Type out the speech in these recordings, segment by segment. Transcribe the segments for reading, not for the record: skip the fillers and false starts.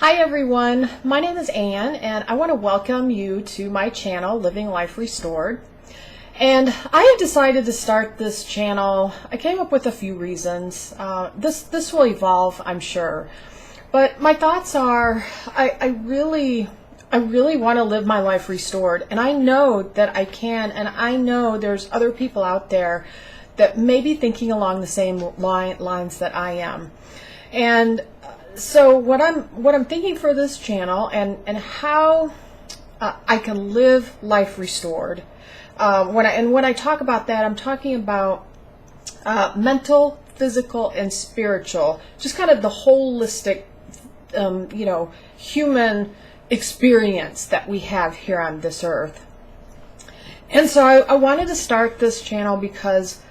Hi everyone, my name is Anne and I want to welcome you to my channel, Living Life Restored. And I have decided to start this channel. I came up with a few reasons. This will evolve, I'm sure. But my thoughts are, I really want to live my life restored, and I know that I can, and I know there's other people out there that may be thinking along the same lines that I am. And so what I'm thinking for this channel and how I can live life restored. When I talk about that, I'm talking about mental, physical, and spiritual, just kind of the holistic, human experience that we have here on this earth. And so I wanted to start this channel because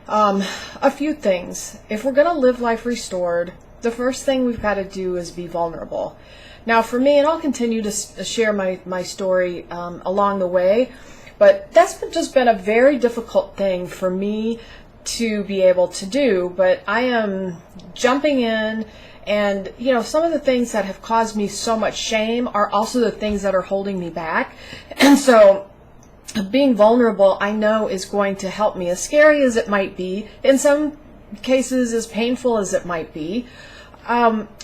a few things. If we're going to live life restored, the first thing we've got to do is be vulnerable. Now for me, and I'll continue to share my story along the way, but that's just been a very difficult thing for me to be able to do. But I am jumping in, and some of the things that have caused me so much shame are also the things that are holding me back. And so being vulnerable, I know, is going to help me, as scary as it might be, in some cases as painful as it might be.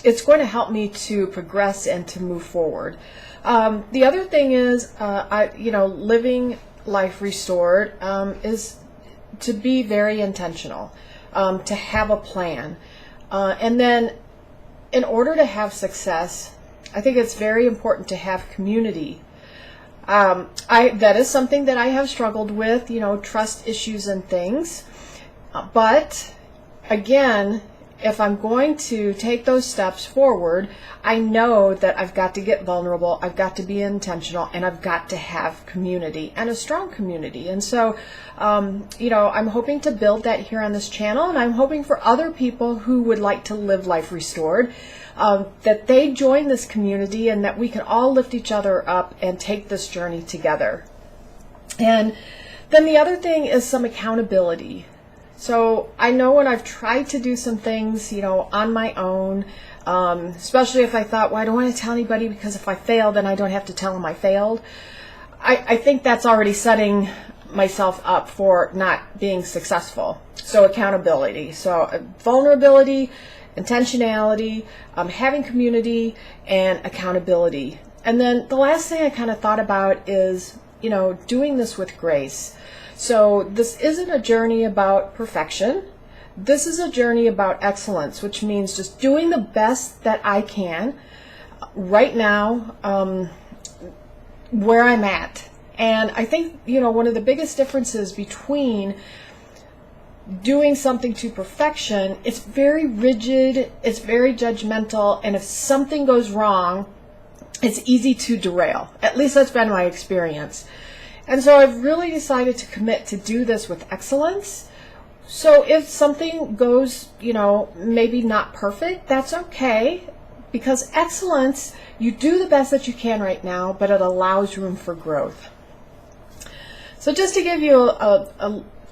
It's going to help me to progress and to move forward. The other thing is, living life restored is to be very intentional, to have a plan. And then in order to have success, I think it's very important to have community. That is something that I have struggled with, trust issues and things. But again, if I'm going to take those steps forward, I know that I've got to get vulnerable, I've got to be intentional, and I've got to have community, and a strong community. And so, I'm hoping to build that here on this channel, and I'm hoping for other people who would like to live life restored, that they join this community and that we can all lift each other up and take this journey together. And then the other thing is some accountability. So I know when I've tried to do some things, on my own, especially if I thought, well, I don't want to tell anybody because if I fail, then I don't have to tell them I failed. I think that's already setting myself up for not being successful. So accountability. So vulnerability, intentionality, having community, and accountability. And then the last thing I kind of thought about is, doing this with grace. So this isn't a journey about perfection. This is a journey about excellence, which means just doing the best that I can right now, where I'm at. And I think, one of the biggest differences between doing something to perfection, it's very rigid, it's very judgmental, and if something goes wrong, it's easy to derail. At least that's been my experience. And so I've really decided to commit to do this with excellence. So if something goes, maybe not perfect, that's okay, because excellence, you do the best that you can right now, but it allows room for growth. So just to give you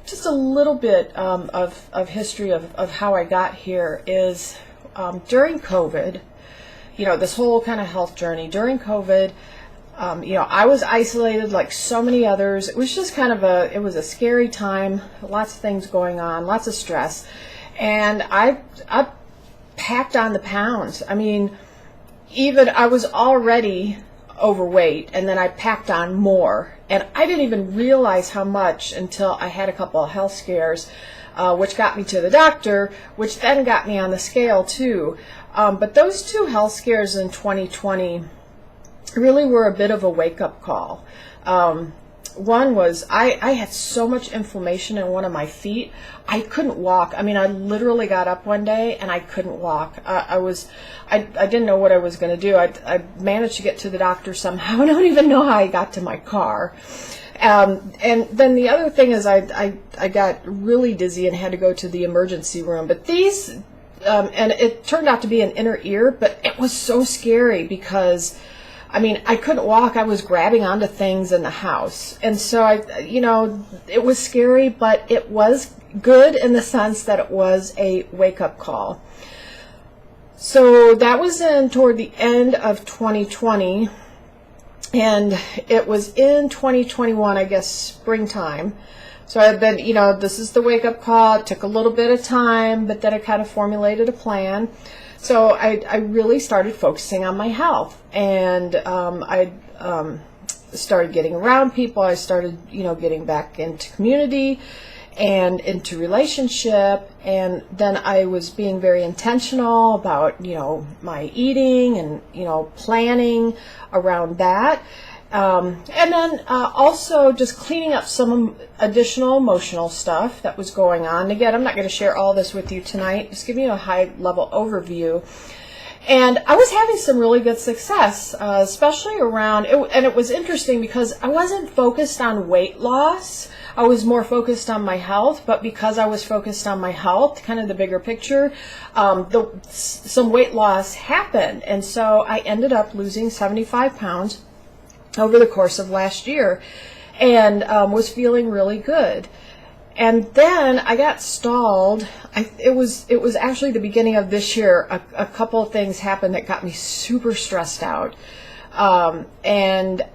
just a little bit of history of how I got here is during COVID, this whole kind of health journey. During COVID, I was isolated like so many others. It was just kind of it was a scary time, lots of things going on, lots of stress. And I packed on the pounds. I mean, even I was already overweight, and then I packed on more. And I didn't even realize how much until I had a couple of health scares, which got me to the doctor, which then got me on the scale too. But those two health scares in 2020 really were a bit of a wake-up call. One was I had so much inflammation in one of my feet, I couldn't walk. I mean, I literally got up one day and I couldn't walk. I didn't know what I was going to do. I managed to get to the doctor somehow. I don't even know how I got to my car. And then the other thing is I got really dizzy and had to go to the emergency room. But these, and it turned out to be an inner ear, but it was so scary because I couldn't walk. I was grabbing onto things in the house. And so it was scary, but it was good in the sense that it was a wake-up call. So that was in toward the end of 2020, and it was in 2021, I guess, springtime. So I've been, this is the wake-up call. It took a little bit of time, but then I kind of formulated a plan. So I really started focusing on my health, and I started getting around people. I started, getting back into community and into relationship, and then I was being very intentional about, my eating and, planning around that. And then also just cleaning up some additional emotional stuff that was going on. Again, I'm not going to share all this with you tonight, just giving you a high-level overview. And I was having some really good success, especially around, and it was interesting because I wasn't focused on weight loss. I was more focused on my health, but because I was focused on my health, kind of the bigger picture, some weight loss happened. And so I ended up losing 75 pounds over the course of last year, and was feeling really good. And then I got stalled. It was actually the beginning of this year. A couple of things happened that got me super stressed out, and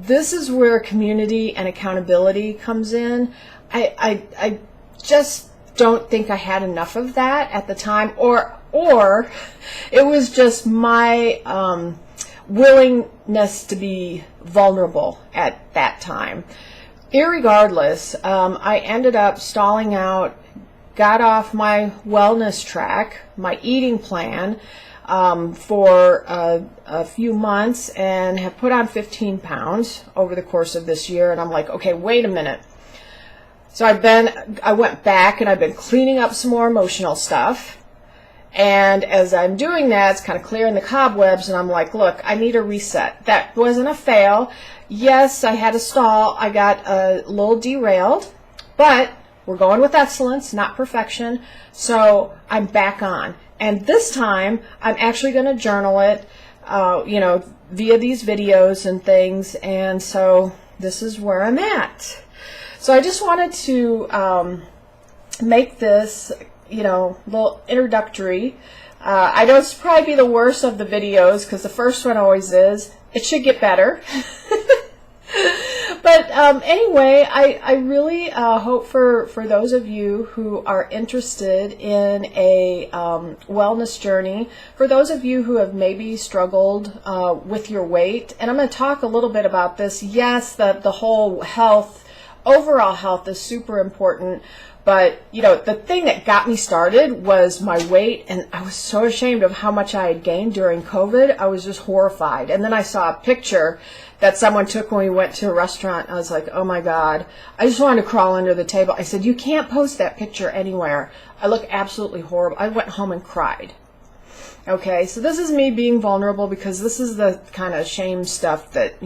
this is where community and accountability comes in. I just don't think I had enough of that at the time, or it was just my willingness to be vulnerable at that time. Irregardless, I ended up stalling out, got off my wellness track, my eating plan, for a few months, and have put on 15 pounds over the course of this year. And I'm like, okay, wait a minute. So I went back and I've been cleaning up some more emotional stuff. And as I'm doing that, it's kind of clearing the cobwebs, and I'm like, look, I need a reset. That wasn't a fail. Yes, I had a stall. I got a little derailed, but we're going with excellence, not perfection. So I'm back on. And this time, I'm actually going to journal it, via these videos and things. And so this is where I'm at. So I just wanted to make this little introductory. I know it's probably be the worst of the videos because the first one always is. It should get better. But anyway, I really hope for those of you who are interested in a wellness journey, for those of you who have maybe struggled with your weight, and I'm going to talk a little bit about this. Yes, the whole health, overall health is super important. But, the thing that got me started was my weight, and I was so ashamed of how much I had gained during COVID. I was just horrified. And then I saw a picture that someone took when we went to a restaurant. I was like, oh my God. I just wanted to crawl under the table. I said, you can't post that picture anywhere. I look absolutely horrible. I went home and cried. Okay, so this is me being vulnerable because this is the kind of shame stuff that,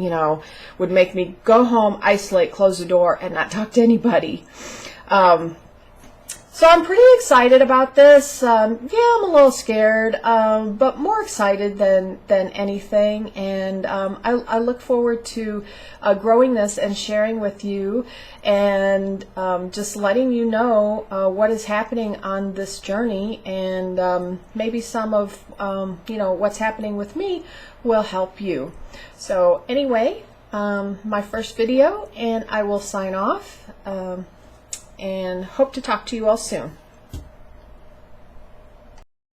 would make me go home, isolate, close the door, and not talk to anybody. So I'm pretty excited about this. I'm a little scared, but more excited than anything. And I look forward to growing this and sharing with you, and just letting you know what is happening on this journey, and maybe some of what's happening with me will help you. So anyway, my first video, and I will sign off. And hope to talk to you all soon.